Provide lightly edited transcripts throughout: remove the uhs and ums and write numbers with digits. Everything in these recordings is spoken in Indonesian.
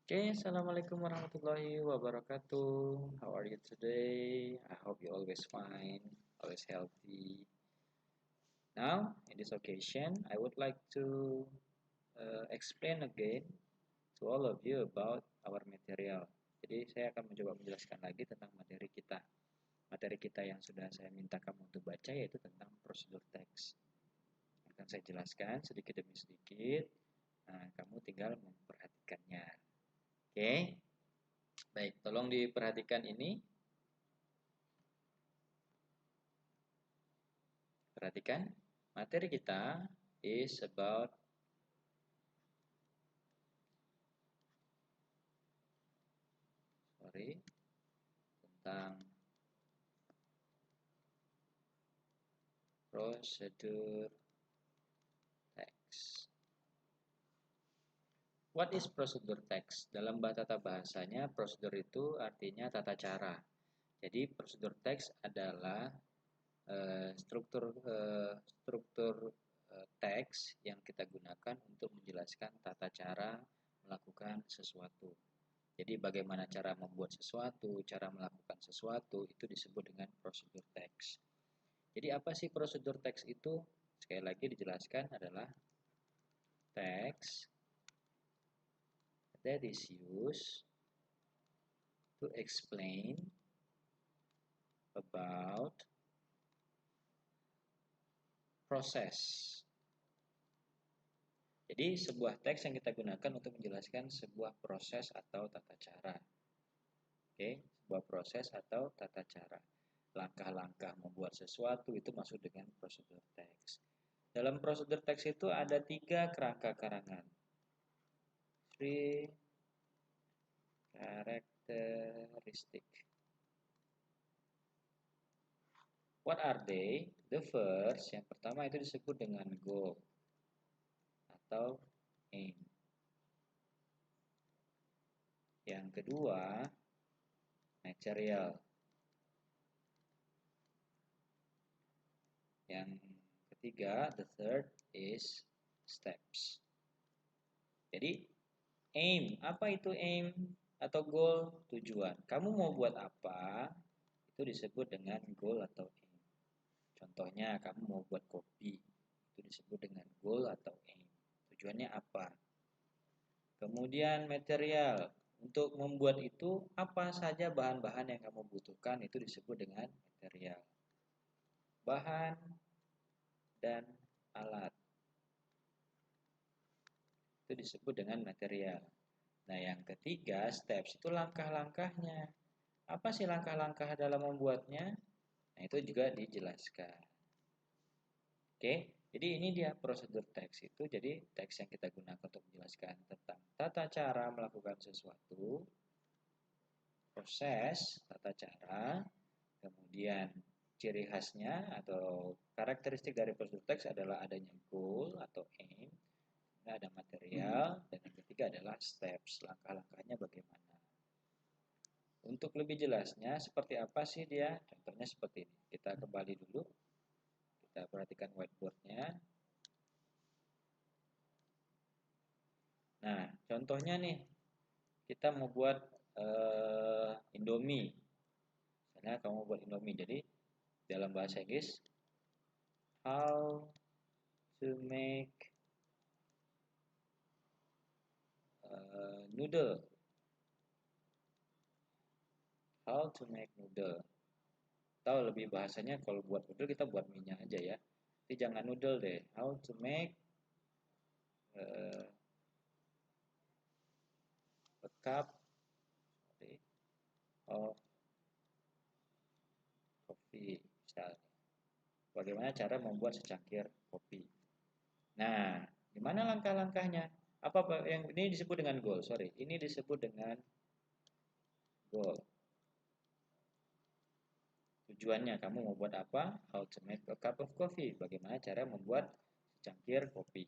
Okay, Assalamualaikum warahmatullahi wabarakatuh. How are you today? I hope you always fine, always healthy. Now, in this occasion, I would like to explain again to all of you about our material. Jadi, saya akan mencoba menjelaskan lagi tentang materi kita. Materi kita yang sudah saya minta kamu untuk baca yaitu tentang prosedur teks. Akan saya jelaskan sedikit demi sedikit. Nah, kamu tinggal memperhatikannya. Oke? Baik, tolong diperhatikan ini. Perhatikan, materi kita is about tentang prosedur teks. What is prosedur teks? Dalam tata bahasanya, prosedur itu artinya tata cara. Jadi prosedur teks adalah struktur teks yang kita gunakan untuk menjelaskan tata cara melakukan sesuatu. Jadi bagaimana cara membuat sesuatu, cara melakukan sesuatu itu disebut dengan prosedur teks. Jadi apa sih prosedur teks itu? Sekali lagi dijelaskan adalah teks that is used to explain about proses. Jadi sebuah teks yang kita gunakan untuk menjelaskan sebuah proses atau tata cara. Oke, sebuah proses atau tata cara. Langkah-langkah membuat sesuatu itu masuk dengan prosedur teks. Dalam prosedur teks itu ada 3 kerangka karangan. 3 characteristic. What are they? The first, yang pertama itu disebut dengan goal atau aim. Yang kedua, material. Yang ketiga, the third is steps. Jadi, aim, apa itu aim atau goal? Tujuan. Kamu mau buat apa? Itu disebut dengan goal atau aim. Contohnya, kamu mau buat kopi. Itu disebut dengan goal atau aim. Tujuannya apa? Kemudian material. Untuk membuat itu, apa saja bahan-bahan yang kamu butuhkan itu disebut dengan material. Bahan dan alat. Itu disebut dengan material. Nah, yang ketiga, steps itu langkah-langkahnya. Apa sih langkah-langkah dalam membuatnya? Nah, itu juga dijelaskan. Oke, jadi ini dia prosedur teks itu. Jadi teks yang kita gunakan untuk menjelaskan tentang tata cara melakukan sesuatu, proses, tata cara, kemudian ciri khasnya atau karakteristik dari prosedur teks adalah adanya goal atau aim, ada material, dan yang ketiga adalah steps, langkah-langkahnya bagaimana. Untuk lebih jelasnya, seperti apa sih dia? Contohnya seperti ini. Kita kembali dulu, kita perhatikan whiteboardnya. Nah, contohnya nih, kita mau buat Indomie. Misalnya kamu buat Indomie, jadi dalam bahasa Inggris, how to make noodle. How to make noodle. Tahu lebih bahasanya kalau buat noodle kita buat minyak aja ya. Tapi jangan noodle deh. How to make uh, a cup of coffee misalnya. Bagaimana cara membuat secangkir kopi. Nah, gimana langkah-langkahnya? Apa yang ini disebut dengan goal? Sorry, ini disebut dengan goal. Tujuannya kamu mau buat apa? How to make a cup of coffee. Bagaimana cara membuat secangkir kopi.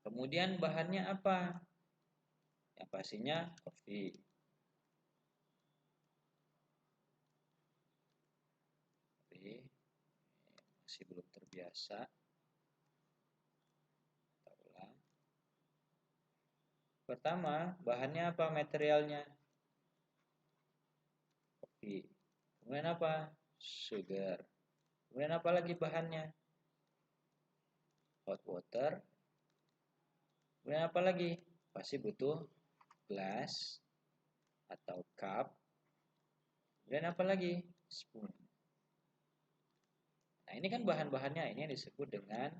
Kemudian bahannya apa? Yang pastinya kopi. Tapi masih belum terbiasa. Kita ulang. Pertama, bahannya apa? Materialnya kopi. Kemudian apa? Sugar. Kemudian apa lagi bahannya? Hot water. Kemudian apa lagi? Pasti butuh gelas atau cup. Kemudian apa lagi? Spoon. Nah, ini kan bahan-bahannya, ini yang disebut dengan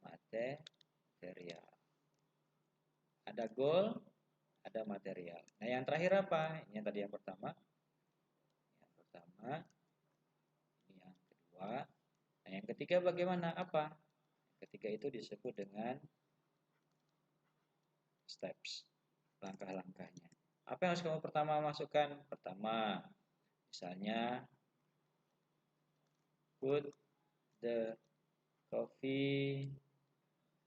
material. Ada goal, ada material. Nah, yang terakhir apa? Ini yang tadi yang pertama. Yang pertama, ini yang kedua. Nah, yang ketiga bagaimana? Apa? Yang ketiga itu disebut dengan steps, langkah-langkahnya. Apa yang harus kamu pertama masukkan? Pertama, misalnya put the coffee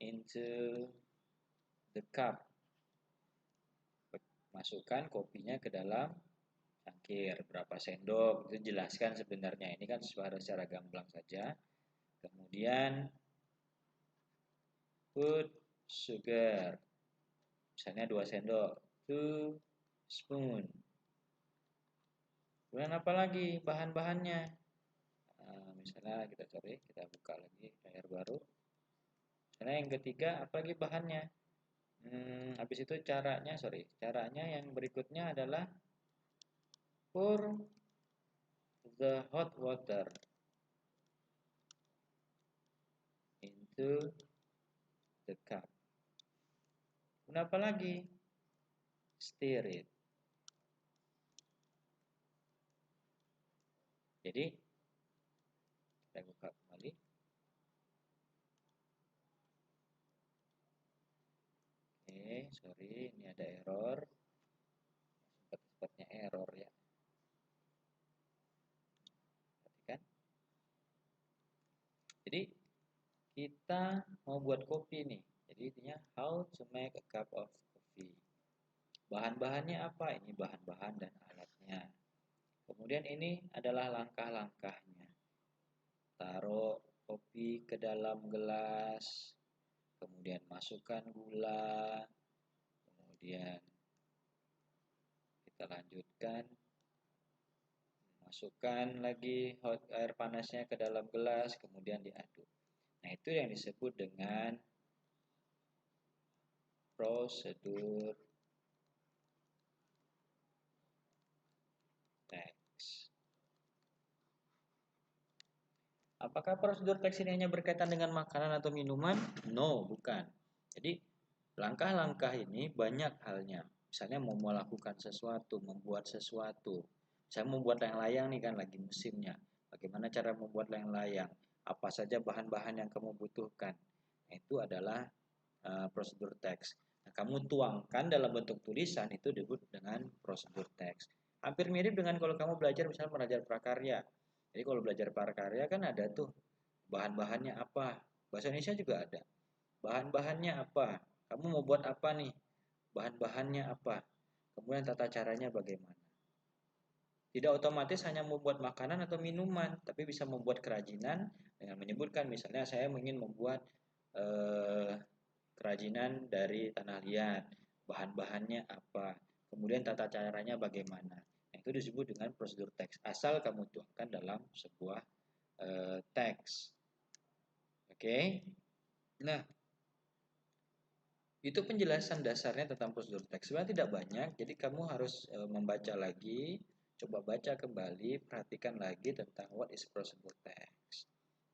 into the cup. Masukkan kopinya ke dalam cangkir. Berapa sendok? Itu jelaskan sebenarnya. Ini kan secara gamblang saja. Kemudian put sugar. Misalnya 2 sendok. 2 spoon. Kemudian apa lagi bahan-bahannya? Misalnya kita cari, kita buka lagi layar baru. Misalnya yang ketiga, apa lagi bahannya? Habis itu caranya yang berikutnya adalah pour the hot water into the cup. Kenapa lagi? Stir it. Jadi kita buka kembali. Oke, sorry, ini ada error. Sempat-sempatnya error ya. Perhatikan. Jadi kita mau buat kopi nih. Jadi intinya how to make a cup of coffee. Bahan-bahannya apa? Ini bahan-bahan dan alatnya. Kemudian ini adalah langkah-langkahnya. Taruh kopi ke dalam gelas, kemudian masukkan gula, kemudian kita lanjutkan, masukkan lagi hot air panasnya ke dalam gelas, kemudian diaduk. Nah, itu yang disebut dengan prosedur teks. Apakah prosedur teks ini hanya berkaitan dengan makanan atau minuman? No, bukan. Jadi, langkah-langkah ini banyak halnya. Misalnya mau melakukan sesuatu, membuat sesuatu. Saya membuat layang-layang nih kan lagi musimnya. Bagaimana cara membuat layang-layang? Apa saja bahan-bahan yang kamu butuhkan? Nah, itu adalah prosedur teks. Nah, kamu tuangkan dalam bentuk tulisan itu disebut dengan prosedur teks. Hampir mirip dengan kalau kamu belajar misalnya belajar prakarya. Jadi kalau belajar prakarya kan ada tuh bahan-bahannya apa. Bahasa Indonesia juga ada. Bahan-bahannya apa? Kamu mau buat apa nih? Bahan-bahannya apa? Kemudian tata caranya bagaimana? Tidak otomatis hanya membuat makanan atau minuman, tapi bisa membuat kerajinan dengan menyebutkan misalnya saya ingin membuat eh, kerajinan dari tanah liat, bahan-bahannya apa, kemudian tata caranya bagaimana. Nah, itu disebut dengan prosedur teks. Asal kamu tuangkan dalam sebuah teks. Oke. Nah, itu penjelasan dasarnya tentang prosedur teks. Sebenarnya tidak banyak, jadi kamu harus membaca lagi, coba baca kembali, perhatikan lagi tentang what is prosedur text.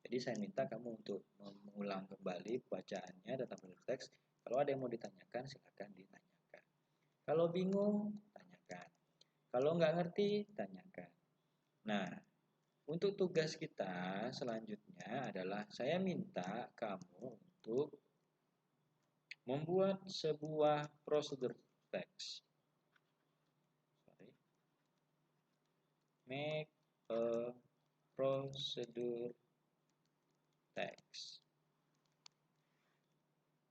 Jadi saya minta kamu untuk mengulang kembali bacaannya tentang prosedur teks. Kalau ada yang mau ditanyakan, silakan ditanyakan. Kalau bingung, tanyakan. Kalau nggak ngerti, tanyakan. Nah, untuk tugas kita selanjutnya adalah saya minta kamu untuk membuat sebuah prosedur teks. Sorry. Make a procedure text.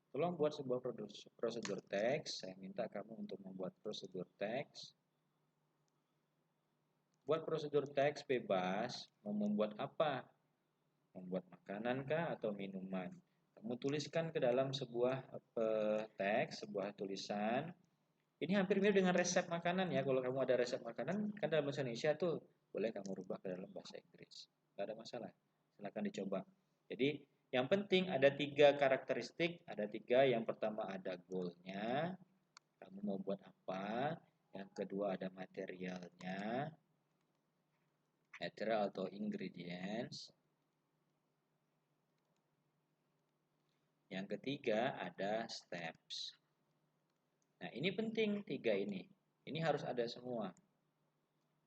Tolong buat sebuah prosedur teks. Saya minta kamu untuk membuat prosedur teks. Buat prosedur teks bebas. Mau membuat apa? Membuat makanan kah atau minuman? Kamu tuliskan ke dalam sebuah teks, sebuah tulisan. Ini hampir mirip dengan resep makanan ya. Kalau kamu ada resep makanan, kan dalam bahasa Indonesia tuh boleh kamu rubah ke dalam bahasa Inggris. Gak ada masalah. Silahkan dicoba. Jadi yang penting ada 3 karakteristik. Ada 3. Yang pertama ada goalnya. Kamu mau buat apa? Yang kedua ada materialnya. Material atau ingredients. Yang ketiga ada steps. Nah, ini penting 3 ini. Ini harus ada semua.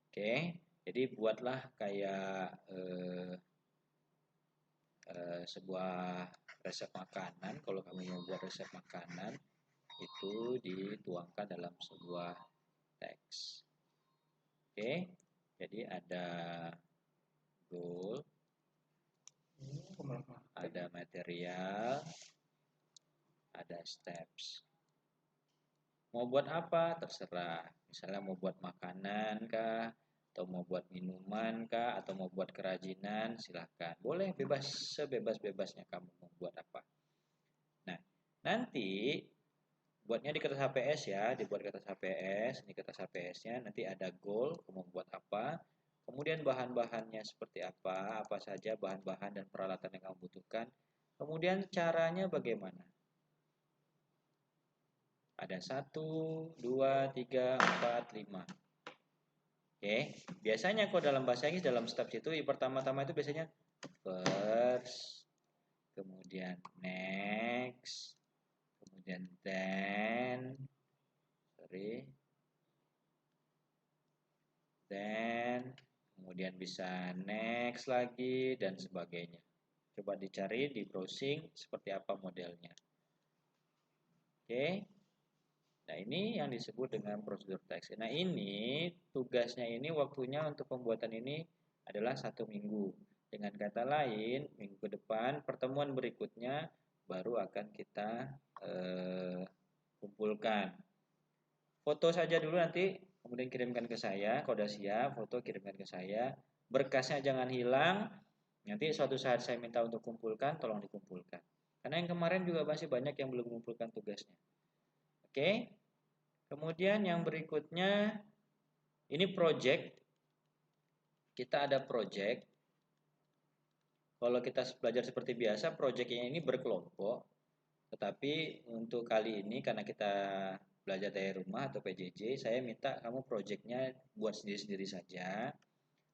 Oke, jadi buatlah kayak sebuah resep makanan. Kalau kamu mau buat resep makanan, itu dituangkan dalam sebuah teks. Oke, jadi ada goal, ada material, ada steps. Mau buat apa? Terserah. Misalnya mau buat makanan kah? Atau mau buat minuman kah? Atau mau buat kerajinan? Silahkan. Boleh bebas, sebebas-bebasnya kamu mau buat apa. Nah, nanti buatnya di kertas HPS ya. Dibuat kertas HPS. Ini kertas HPS-nya. Nanti ada goal. Kamu buat apa. Kemudian bahan-bahannya seperti apa. Apa saja bahan-bahan dan peralatan yang kamu butuhkan. Kemudian caranya bagaimana. Ada 1, 2, 3, 4, 5. Oke, biasanya kok dalam bahasa Inggris dalam steps itu pertama-tama itu biasanya first, kemudian next, kemudian then, kemudian bisa next lagi dan sebagainya. Coba dicari di browsing seperti apa modelnya. Oke. Nah, ini yang disebut dengan prosedur teks. Nah, ini tugasnya ini waktunya untuk pembuatan ini adalah 1 minggu. Dengan kata lain, minggu depan, pertemuan berikutnya baru akan kita kumpulkan. Foto saja dulu nanti, kemudian kirimkan ke saya. Kalau sudah siap, foto kirimkan ke saya. Berkasnya jangan hilang. Nanti suatu saat saya minta untuk kumpulkan, tolong dikumpulkan. Karena yang kemarin juga masih banyak yang belum mengumpulkan tugasnya. Oke. Kemudian yang berikutnya, ini project. Kita ada project. Kalau kita belajar seperti biasa, projectnya ini berkelompok. Tetapi untuk kali ini, karena kita belajar dari rumah atau PJJ, saya minta kamu projectnya buat sendiri-sendiri saja.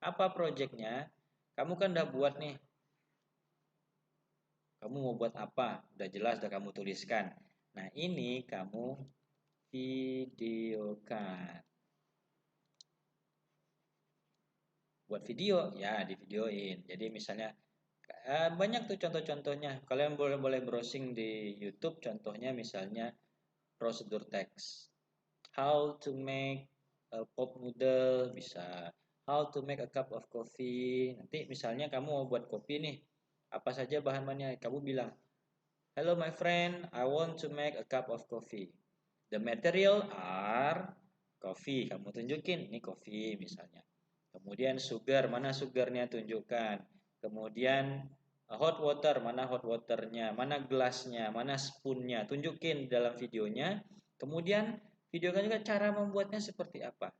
Apa projectnya? Kamu kan udah buat nih. Kamu mau buat apa? Udah jelas, udah kamu tuliskan. Nah, ini kamu videokan. Buat video ya di videoin. Jadi misalnya banyak tuh contoh-contohnya. Kalian boleh browsing di YouTube. Contohnya misalnya prosedur teks. How to make a pop noodle bisa. How to make a cup of coffee. Nanti misalnya kamu mau buat kopi nih. Apa saja bahan-bahannya? Kamu bilang, hello my friend, I want to make a cup of coffee. The material are coffee. Kamu tunjukin, ini coffee misalnya. Kemudian sugar, mana sugarnya tunjukkan. Kemudian hot water, mana hot waternya, mana gelasnya, mana spoonnya, tunjukin dalam videonya. Kemudian videokan juga cara membuatnya seperti apa.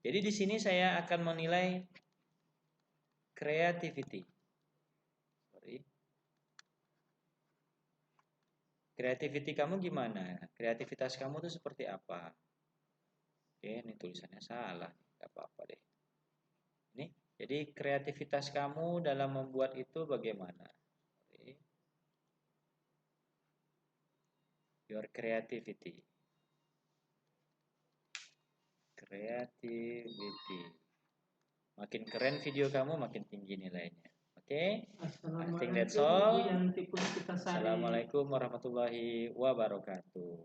Jadi di sini saya akan menilai creativity. Creativity kamu gimana? Kreativitas kamu tuh seperti apa? Oke, ini tulisannya salah, nggak apa-apa deh. Ini, jadi kreativitas kamu dalam membuat itu bagaimana? Your creativity. Creativity. Makin keren video kamu, makin tinggi nilainya. Oke? I think that's all. Assalamualaikum warahmatullahi wabarakatuh.